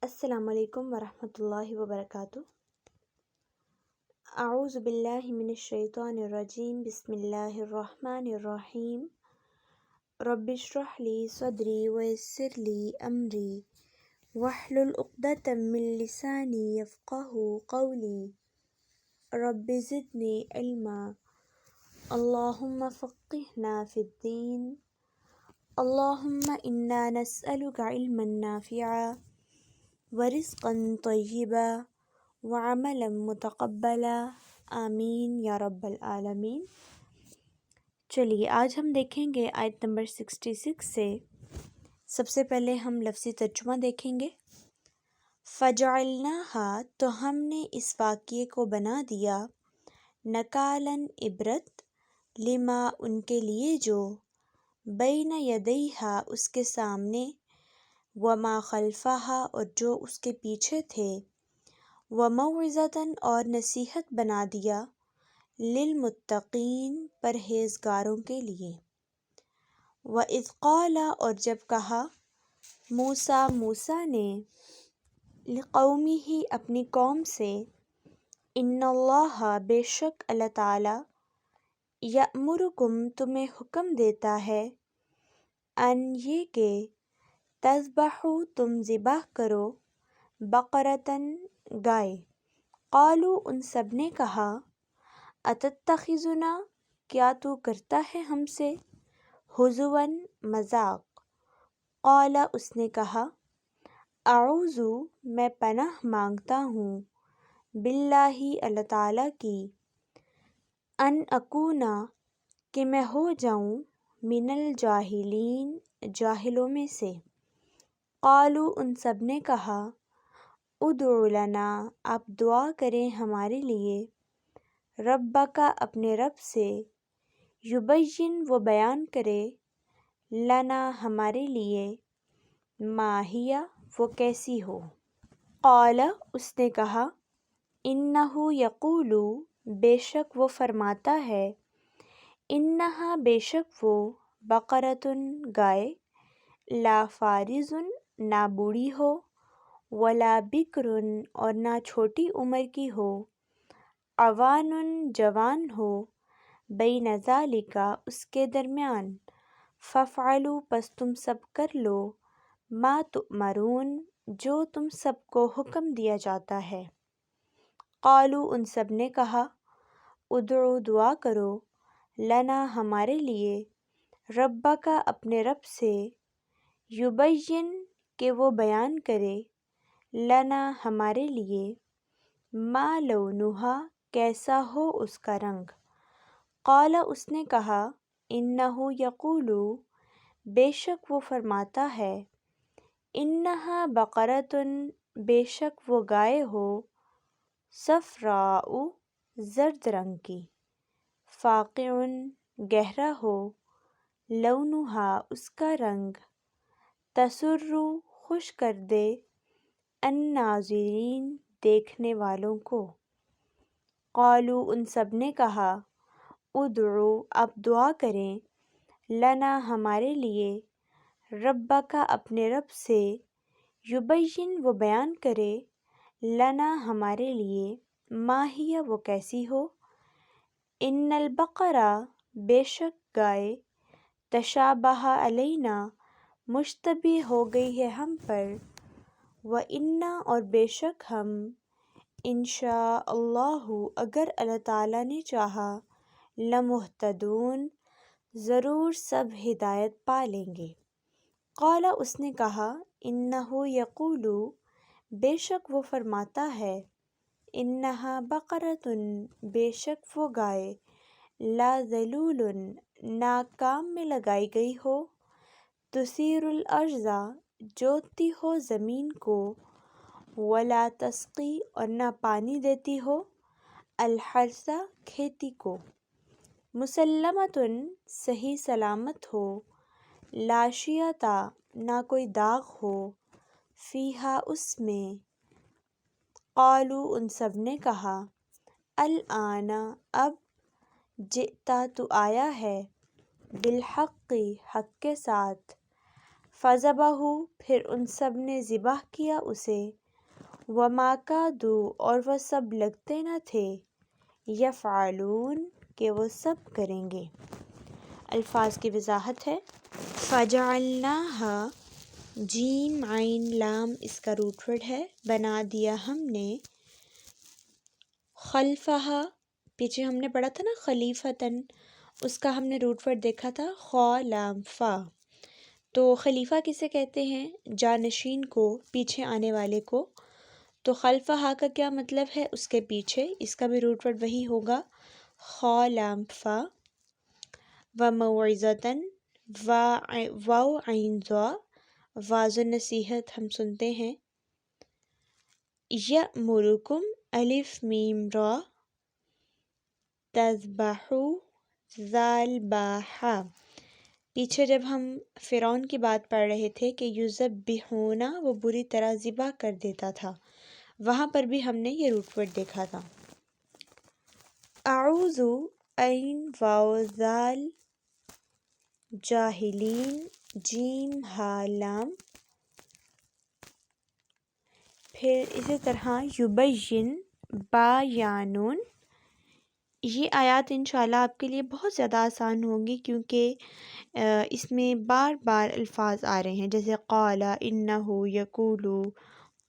السلام علیکم ورحمۃ اللہ وبرکاتہ۔ اعوذ باللہ من الشیطان الرجیم، بسم اللہ الرحمن الرحیم۔ رب اشرح لی صدری ویسر لی امری واحلل عقدۃ من لسانی یفقہوا قولی۔ رب زدنی علما، اللہم فقہنا فی الدین، اللہم انا نسألک علما نافعا ورزقا طیبا وعملا متقبلا، آمین یا رب العالمین۔ چلیے آج ہم دیکھیں گے آیت نمبر 66 سے۔ سب سے پہلے ہم لفظی ترجمہ دیکھیں گے۔ فَجَعَلْنَاهَا، تو ہم نے اس واقعے کو بنا دیا، نَکَالًا عبرت، لما ان کے لیے جو، بین یدیہا اس کے سامنے، وما خلفہا اور جو اس کے پیچھے تھے، وموعظۃً اور نصیحت بنا دیا، للمتقین پرہیزگاروں کے لیے۔ وَإِذْ قَالَ اور جب کہا، موسیٰ نے، لِقَوْمِهِ اپنی قوم سے، اِنَّ اللَّهَ بے شک اللہ تعالی، یأمرکم تمہیں حکم دیتا ہے، ان یہ کہ، تذبحوا تم ذبح کرو، بقرۃ گائے۔ قالوا ان سب نے کہا، اتتخذنا کیا تو کرتا ہے ہم سے، ہزواً مذاق۔ قال اس نے کہا، اعوذ میں پناہ مانگتا ہوں، باللہ اللہ تعالی کی، ان اکون کہ میں ہو جاؤں، من الجاہلین جاہلوں میں سے۔ قالوا ان سب نے کہا، ادع لنا آپ دعا کریں ہمارے لیے، ربک اپنے رب سے، یبین وہ بیان کرے، لنا ہمارے لیے، ما ہی وہ کیسی ہو۔ قال اس نے کہا، انہ یقول بے شک وہ فرماتا ہے، انہا بے شک وہ، بقرۃ گائے، لا فارض نہ بوڑھی ہو، ولا بکر اور نہ چھوٹی عمر کی ہو، عوان جوان ہو، بین ذالک اس کے درمیان، فافعلوا پس تم سب کر لو، ما تؤمرون جو تم سب کو حکم دیا جاتا ہے۔ قالوا ان سب نے کہا، ادعو دعا کرو، لنا ہمارے لیے، ربک اپنے رب سے، یبین کہ وہ بیان کرے، لنا ہمارے لیے، ما لونہا کیسا ہو اس کا رنگ۔ قال اس نے کہا، انہ یقول بے شک وہ فرماتا ہے، انہا بقرۃ بے شک وہ گائے ہو، صفراء زرد رنگ کی، فاقع گہرا ہو، لونہا اس کا رنگ، تسر خوش کر دے، الناظرین دیکھنے والوں کو۔ قالوا ان سب نے کہا، ادعو آپ دعا کریں، لنا ہمارے لیے، ربک اپنے رب سے، یبین وہ بیان کرے، لنا ہمارے لیے، ما ہی وہ کیسی ہو۔ ان البقرہ بے شک گائے، تشابہ علینا مشتبہ ہو گئی ہے ہم پر، وَإِنَّا اور بے شک ہم، انشاء اللہ اگر اللہ تعالی نے چاہا، لمہتدون ضرور سب ہدایت پا لیں گے۔ قال اس نے کہا، انہ یقول بے شک وہ فرماتا ہے، انہا بقرۃ بے شک وہ گائے، لا ذلول نہ کام میں لگائی گئی ہو، تثیر الارض جوتتی ہو زمین کو، ولا تسقی اور نہ پانی دیتی ہو، الحرث کھیتی کو، مسلمۃ صحیح سلامت ہو، لا شیۃ نہ کوئی داغ ہو، فیہا اس میں۔ قالوا ان سب نے کہا، الآن اب، جئت تو آیا ہے، بالحق حق کے ساتھ، فذبحوا پھر ان سب نے ذبح کیا اسے، وما کادوا اور وہ سب لگتے نہ تھے، یفعلون کہ وہ سب کریں گے۔ الفاظ کی وضاحت ہے۔ فجعلناها جیم عین لام اس کا روٹ ورڈ ہے، بنا دیا ہم نے، خلفہا پیچھے ہم نے پڑھا تھا نا خلیفتن، اس کا ہم نے روٹ ورڈ دیکھا تھا خا لام فا۔ تو خلیفہ کسے کہتے ہیں؟ جانشین کو، پیچھے آنے والے کو۔ تو خلفہا کا کیا مطلب ہے؟ اس کے پیچھے، اس کا بھی روٹ ورڈ وہی ہوگا خا لام فا۔ وموعظۃً واو عین ضا، واضح نصیحت ہم سنتے ہیں۔ یأمرکم الف میم را، تذبحوا ذال با ہا۔ پیچھے جب ہم فرعون کی بات پڑھ رہے تھے کہ یذبحون وہ بری طرح ذبح کر دیتا تھا، وہاں پر بھی ہم نے یہ روٹ ورڈ دیکھا تھا۔ اعوذ عین واو ذال جاہلین جیم ہا لام، پھر اسی طرح یبین با یا نون۔ یہ آیات انشاءاللہ آپ کے لیے بہت زیادہ آسان ہوں گی، کیونکہ اس میں بار بار الفاظ آ رہے ہیں، جیسے قال، انہ، یقول،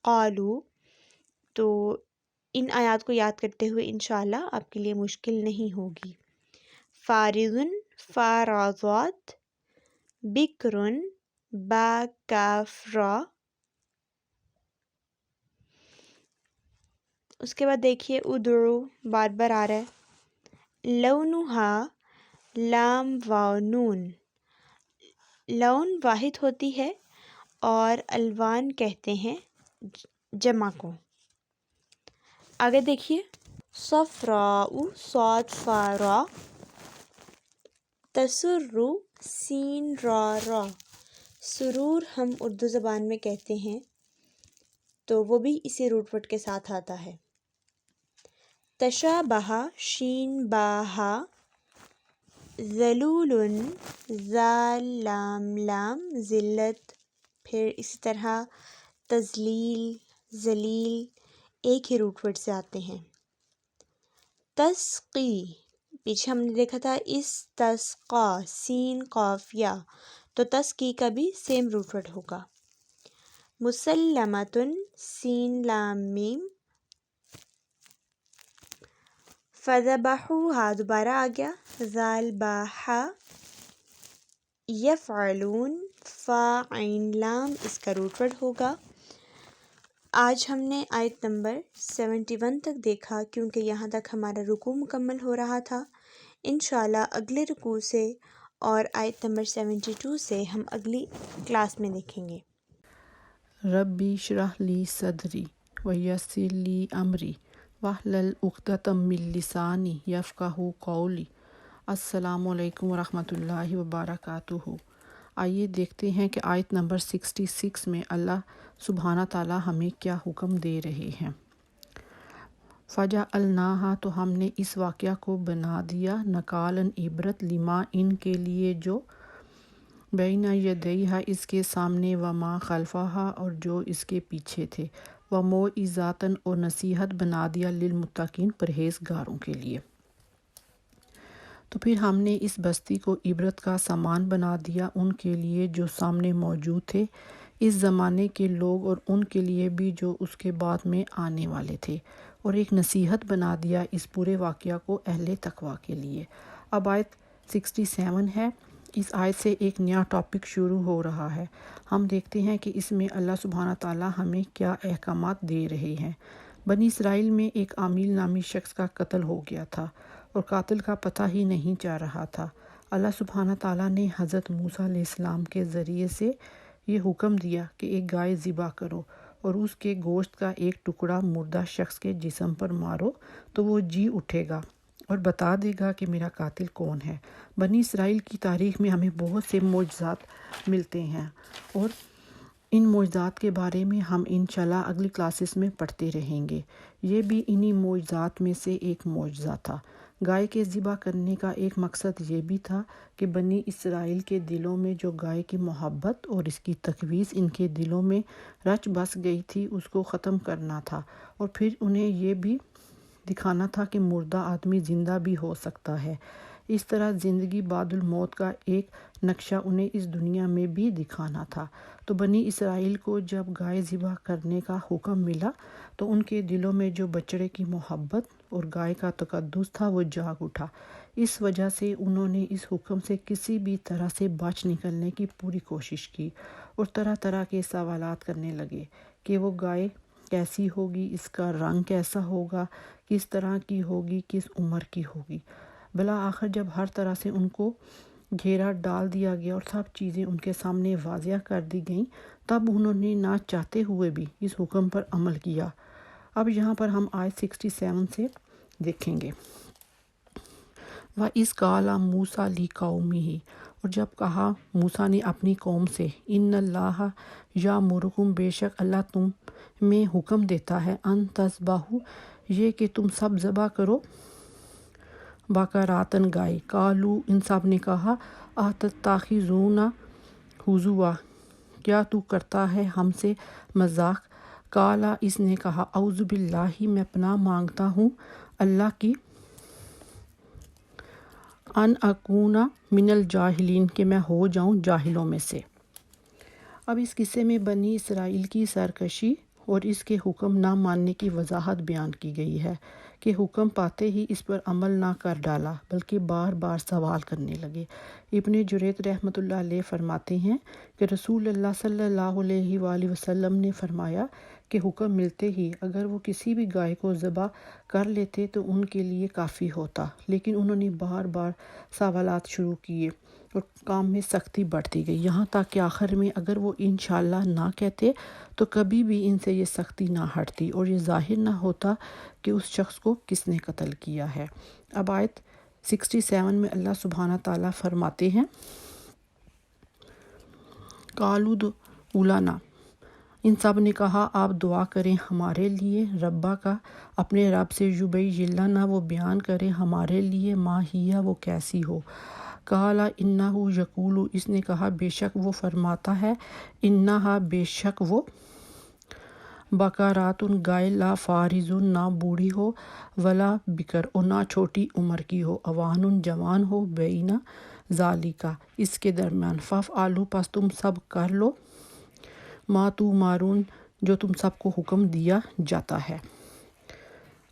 قالوا۔ تو ان آیات کو یاد کرتے ہوئے انشاءاللہ آپ کے لیے مشکل نہیں ہوگی۔ فارض فارضات، بکر با کاف را۔ اس کے بعد دیکھیے ادعو بار بار آ رہا ہے، لونہا لام واو نون۔ لون واحد ہوتی ہے اور الوان کہتے ہیں جمع کو۔ آگے دیکھیے صفراء صاد فا را، تسر سین را را۔ سرور ہم اردو زبان میں کہتے ہیں، تو وہ بھی اسی روٹ ورڈ کے ساتھ آتا ہے۔ تشابہ شین با ہا، ذلول ذال لام لام ذلت، پھر اسی طرح تذلیل ذلیل ایک ہی روٹ ورڈ سے آتے ہیں۔ تسقی پیچھے ہم نے دیکھا تھا استسقا سین قاف یا، تو تسقی کا بھی سیم روٹ ورڈ ہوگا۔ مسلمۃ سین لام میم، فذبحوها دوبارہ آ گیا ذال با ہا، یفعلون فا عین لام اس کا روٹ ورڈ ہوگا۔ آج ہم نے آیت نمبر 71 تک دیکھا، کیونکہ یہاں تک ہمارا رکوع مکمل ہو رہا تھا۔ انشاءاللہ اگلے رکوع سے اور آیت نمبر 72 سے ہم اگلی کلاس میں دیکھیں گے۔ ربی اشرح لی صدری ویسر لی امری واحلل عقدۃ من لسانی یفقہوا قولی۔ السلام علیکم ورحمۃ اللہ وبرکاتہ۔ آئیے دیکھتے ہیں کہ آیت نمبر 66 میں اللہ سبحانہ تعالیٰ ہمیں کیا حکم دے رہے ہیں۔ فجعلناہا تو ہم نے اس واقعہ کو بنا دیا، نکالاً عبرت، لما ان کے لیے جو بین یدیہا اس کے سامنے، وما خلفہا اور جو اس کے پیچھے تھے، وموعظۃً اور نصیحت بنا دیا، للمتقین پرہیزگاروں کے لیے۔ تو پھر ہم نے اس بستی کو عبرت کا سامان بنا دیا ان کے لیے جو سامنے موجود تھے، اس زمانے کے لوگ، اور ان کے لیے بھی جو اس کے بعد میں آنے والے تھے، اور ایک نصیحت بنا دیا اس پورے واقعہ کو اہل تقویٰ کے لیے۔ اب آیت 67 ہے، اس آیت سے ایک نیا ٹاپک شروع ہو رہا ہے۔ ہم دیکھتے ہیں کہ اس میں اللہ سبحانہ تعالیٰ ہمیں کیا احکامات دے رہے ہیں۔ بنی اسرائیل میں ایک عامل نامی شخص کا قتل ہو گیا تھا، اور قاتل کا پتہ ہی نہیں چل رہا تھا۔ اللہ سبحانہ تعالیٰ نے حضرت موسیٰ علیہ السلام کے ذریعے سے یہ حکم دیا کہ ایک گائے ذبح کرو اور اس کے گوشت کا ایک ٹکڑا مردہ شخص کے جسم پر مارو، تو وہ جی اٹھے گا اور بتا دے گا کہ میرا قاتل کون ہے۔ بنی اسرائیل کی تاریخ میں ہمیں بہت سے معجزات ملتے ہیں، اور ان معجزات کے بارے میں ہم انشاءاللہ اگلی کلاسز میں پڑھتے رہیں گے۔ یہ بھی انہی معجزات میں سے ایک معجزہ تھا۔ گائے کے ذبح کرنے کا ایک مقصد یہ بھی تھا کہ بنی اسرائیل کے دلوں میں جو گائے کی محبت اور اس کی تقویض ان کے دلوں میں رچ بس گئی تھی اس کو ختم کرنا تھا، اور پھر انہیں یہ بھی دکھانا تھا کہ مردہ آدمی زندہ بھی ہو سکتا ہے۔ اس طرح زندگی بعد الموت کا ایک نقشہ انہیں اس دنیا میں بھی دکھانا تھا۔ تو بنی اسرائیل کو جب گائے ذبح کرنے کا حکم ملا تو ان کے دلوں میں جو بچڑے کی محبت اور گائے کا تقدس تھا وہ جاگ اٹھا۔ اس وجہ سے انہوں نے اس حکم سے کسی بھی طرح سے بچ نکلنے کی پوری کوشش کی اور طرح طرح کے سوالات کرنے لگے کہ وہ گائے کیسی ہوگی، اس کا رنگ کیسا ہوگا، کس طرح کی ہوگی، کس عمر کی ہوگی۔ بالآخر جب ہر طرح سے ان کو گھیرا ڈال دیا گیا اور سب چیزیں ان کے سامنے واضح کر دی گئیں، تب انہوں نے نہ چاہتے ہوئے بھی اس حکم پر عمل کیا۔ اب یہاں پر ہم آیت 67 سے دیکھیں گے۔ وَإِذْ قَالَ مُوسَىٰ لِقَوْمِهِ، اور جب کہا موسیٰ نے اپنی قوم سے، اِنَّ اللَّهَ یَأْمُرُکُم، بے شک اللہ تم میں حکم دیتا ہے، ان تذبحوا، یہ کہ تم سب ذبح کرو، بقراتن گائے، قالوا، ان سب نے کہا، اتتخذونہ ہزوا، کیا تو کرتا ہے ہم سے مذاق، قالا، اس نے کہا، اعوذ باللہ، میں پناہ مانگتا ہوں اللہ کی، ان اکون من الجاہلین، کہ میں ہو جاؤں جاہلوں میں سے۔ اب اس قصے میں بنی اسرائیل کی سرکشی اور اس کے حکم نہ ماننے کی وضاحت بیان کی گئی ہے کہ حکم پاتے ہی اس پر عمل نہ کر ڈالا بلکہ بار بار سوال کرنے لگے۔ ابن جریج رحمۃ اللہ علیہ فرماتے ہیں کہ رسول اللہ صلی اللہ علیہ وآلہ وسلم نے فرمایا کہ حکم ملتے ہی اگر وہ کسی بھی گائے کو ذبح کر لیتے تو ان کے لیے کافی ہوتا، لیکن انہوں نے بار بار سوالات شروع کیے اور کام میں سختی بڑھتی گئی، یہاں تک کہ آخر میں اگر وہ انشاءاللہ نہ کہتے تو کبھی بھی ان سے یہ سختی نہ ہٹتی اور یہ ظاہر نہ ہوتا کہ اس شخص کو کس نے قتل کیا ہے۔ اب آیت 67 میں اللہ سبحانہ تعالیٰ فرماتے ہیں، قالوا ادع لنا، ان سب نے کہا آپ دعا کریں ہمارے لیے ربا کا، اپنے رب سے، یبین لنا، وہ بیان کریں ہمارے لیے، ما ہی، وہ کیسی ہو، قال انہ یقول، اس نے کہا بے شک وہ فرماتا ہے، انہا، بے شک وہ، بقرات، گائے، لا فارض، نہ بوڑھی ہو، ولا بکر، اور نہ چھوٹی عمر کی ہو، اوان، جوان ہو، بین ذالکا، اس کے درمیان، فافعلوا، پس تم سب کر لو، ما تؤمرون، جو تم سب کو حکم دیا جاتا ہے۔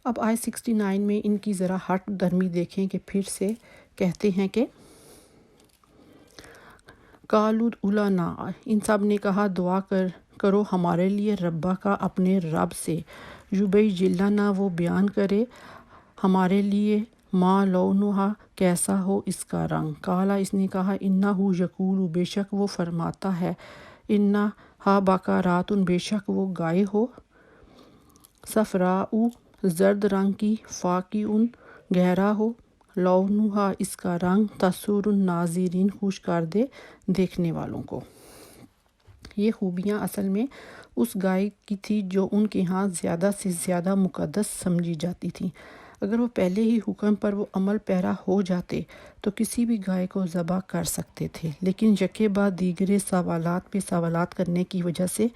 اب آیت 69 میں ان کی ذرا ہٹ درمی دیکھیں کہ پھر سے کہتے ہیں کہ قالوا ادع لنا، ان سب نے کہا دعا کرو ہمارے لیے ربا کا، اپنے رب سے، یبین لنا، وہ بیان کرے ہمارے لیے، ما لونہا، کیسا ہو اس کا رنگ، قالا، اس نے کہا، انہ یقول، بے شک وہ فرماتا ہے، انہا بقرات، بے شک وہ گائے ہو، صفراء، زرد رنگ کی، فاقع، گہرا ہو، لونہا، اس کا رنگ، تسر الناظرین، خوش کر دے دیکھنے والوں کو۔ یہ خوبیاں اصل میں اس گائے کی تھی جو ان کے ہاں زیادہ سے زیادہ مقدس سمجھی جاتی تھی۔ اگر وہ پہلے ہی حکم پر وہ عمل پیرا ہو جاتے تو کسی بھی گائے کو ذبح کر سکتے تھے، لیکن یکے بعد دیگرے سوالات پہ سوالات کرنے کی وجہ سے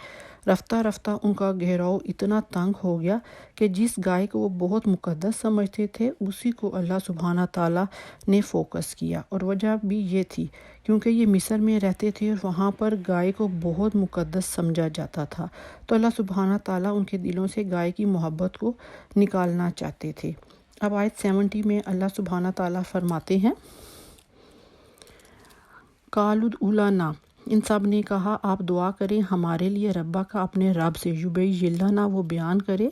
رفتہ رفتہ ان کا گھیراؤ اتنا تنگ ہو گیا کہ جس گائے کو وہ بہت مقدس سمجھتے تھے اسی کو اللہ سبحانہ تعالیٰ نے فوکس کیا، اور وجہ بھی یہ تھی کیونکہ یہ مصر میں رہتے تھے اور وہاں پر گائے کو بہت مقدس سمجھا جاتا تھا، تو اللہ سبحانہ تعالیٰ ان کے دلوں سے گائے کی محبت کو نکالنا چاہتے تھے۔ اب آیت 70 میں اللہ سبحانہ تعالیٰ فرماتے ہیں، قالوا ادع لنا، ان سب نے کہا آپ دعا کریں ہمارے لیے ربا کا، اپنے رب سے، یبین لنا، وہ بیان کرے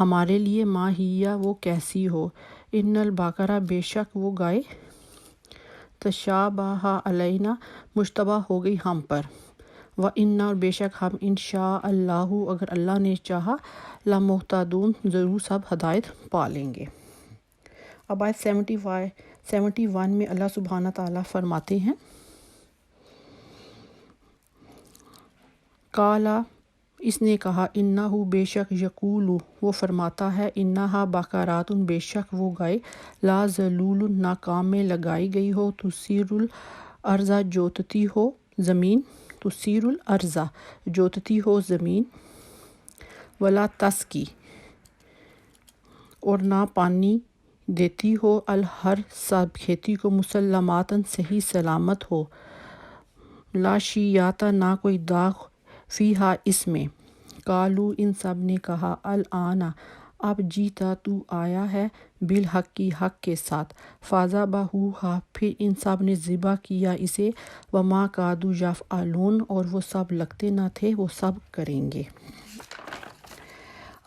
ہمارے لیے، ما ہی، وہ کیسی ہو، ان البقرہ، بے شک وہ گائے، تشابہ علینا، مشتبہ ہو گئی ہم پر، وَإِنَّا، اور بے شک ہم، انشاء اللہ، اگر اللہ نے چاہا، لَمُہْتَدُونَ، ضرور سب ہدایت پا لیں گے۔ اب آیت 71 میں اللہ سبحانہ تعالیٰ فرماتے ہیں، قالا، اس نے کہا انہو بے شک یقولو وہ فرماتا ہے انہا بقراتن بے شک وہ گائے لا ذلول نہ کام میں لگائی گئی ہو تثیر الارض جوتتی ہو زمین تثیر الارض جوتتی ہو زمین ولا تسقی اور نہ پانی دیتی ہو الہر سب کھیتی کو مسلماتن صحیح سلامت ہو لا شیاتا نہ کوئی داغ فیہا اس میں قالو ان سب نے کہا الآن اب جیتا تو آیا ہے بالحق کی حق کے ساتھ فذبحوہا پھر ان سب نے ذبح کیا اسے وما کادوا یفعلون اور وہ سب لگتے نہ تھے وہ سب کریں گے۔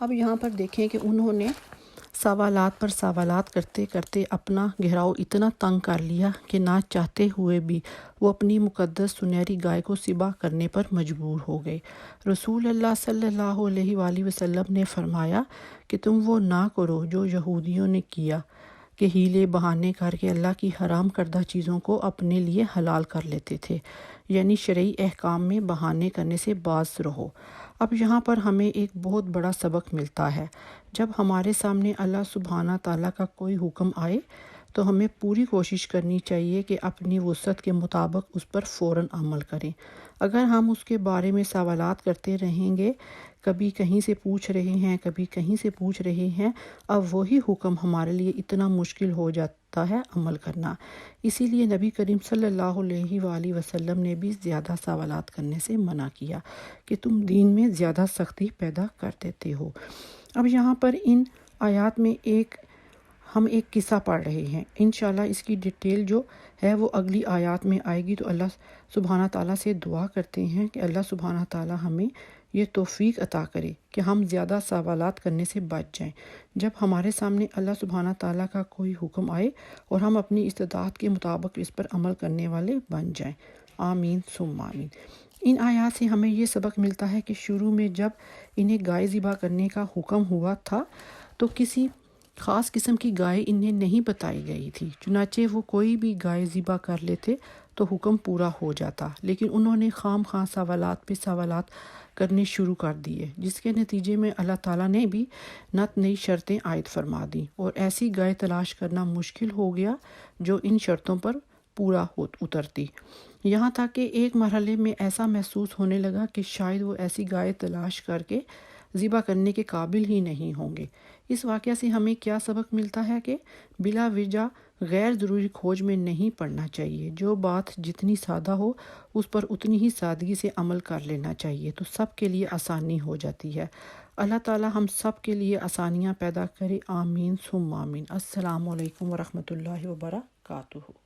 اب یہاں پر دیکھیں کہ انہوں نے سوالات پر سوالات کرتے کرتے اپنا گھیراؤ اتنا تنگ کر لیا کہ نہ چاہتے ہوئے بھی وہ اپنی مقدس سنہری گائے کو ذبح کرنے پر مجبور ہو گئے۔ رسول اللہ صلی اللہ علیہ وآلہ وسلم نے فرمایا کہ تم وہ نہ کرو جو یہودیوں نے کیا کہ ہیلے بہانے کر کے اللہ کی حرام کردہ چیزوں کو اپنے لیے حلال کر لیتے تھے، یعنی شرعی احکام میں بہانے کرنے سے باز رہو۔ اب یہاں پر ہمیں ایک بہت بڑا سبق ملتا ہے، جب ہمارے سامنے اللہ سبحانہ تعالیٰ کا کوئی حکم آئے تو ہمیں پوری کوشش کرنی چاہیے کہ اپنی وسعت کے مطابق اس پر فوراً عمل کریں۔ اگر ہم اس کے بارے میں سوالات کرتے رہیں گے، کبھی کہیں سے پوچھ رہے ہیں کبھی کہیں سے پوچھ رہے ہیں، اب وہی حکم ہمارے لیے اتنا مشکل ہو جاتا ہے عمل کرنا۔ اسی لیے نبی کریم صلی اللہ علیہ وآلہ وسلم نے بھی زیادہ سوالات کرنے سے منع کیا کہ تم دین میں زیادہ سختی پیدا کر دیتے ہو۔ اب یہاں پر ان آیات میں ہم ایک قصہ پڑھ رہے ہیں، انشاءاللہ اس کی ڈیٹیل جو ہے وہ اگلی آیات میں آئے گی۔ تو اللہ سبحانہ تعالیٰ سے دعا کرتے ہیں کہ اللہ سبحانہ تعالیٰ ہمیں یہ توفیق عطا کرے کہ ہم زیادہ سوالات کرنے سے بچ جائیں جب ہمارے سامنے اللہ سبحانہ تعالیٰ کا کوئی حکم آئے، اور ہم اپنی استطاعت کے مطابق اس پر عمل کرنے والے بن جائیں۔ آمین ثم آمین۔ ان آیات سے ہمیں یہ سبق ملتا ہے کہ شروع میں جب انہیں گائے ذبح کرنے کا حکم ہوا تھا تو کسی خاص قسم کی گائے انہیں نہیں بتائی گئی تھی، چنانچہ وہ کوئی بھی گائے ذبح کر لیتے تو حکم پورا ہو جاتا، لیکن انہوں نے خام خواہ سوالات پہ سوالات کرنے شروع کر دیے، جس کے نتیجے میں اللہ تعالیٰ نے بھی نئی شرطیں عائد فرما دیں اور ایسی گائے تلاش کرنا مشکل ہو گیا جو ان شرطوں پر پورا اترتی، یہاں تک کہ ایک مرحلے میں ایسا محسوس ہونے لگا کہ شاید وہ ایسی گائے تلاش کر کے ذبح کرنے کے قابل ہی نہیں ہوں گے۔ اس واقعہ سے ہمیں کیا سبق ملتا ہے کہ بلا وجہ غیر ضروری کھوج میں نہیں پڑنا چاہیے، جو بات جتنی سادہ ہو اس پر اتنی ہی سادگی سے عمل کر لینا چاہیے تو سب کے لیے آسانی ہو جاتی ہے۔ اللہ تعالیٰ ہم سب کے لیے آسانیاں پیدا کرے، آمین ثم آمین۔ السلام علیکم ورحمۃ اللہ وبرکاتہ۔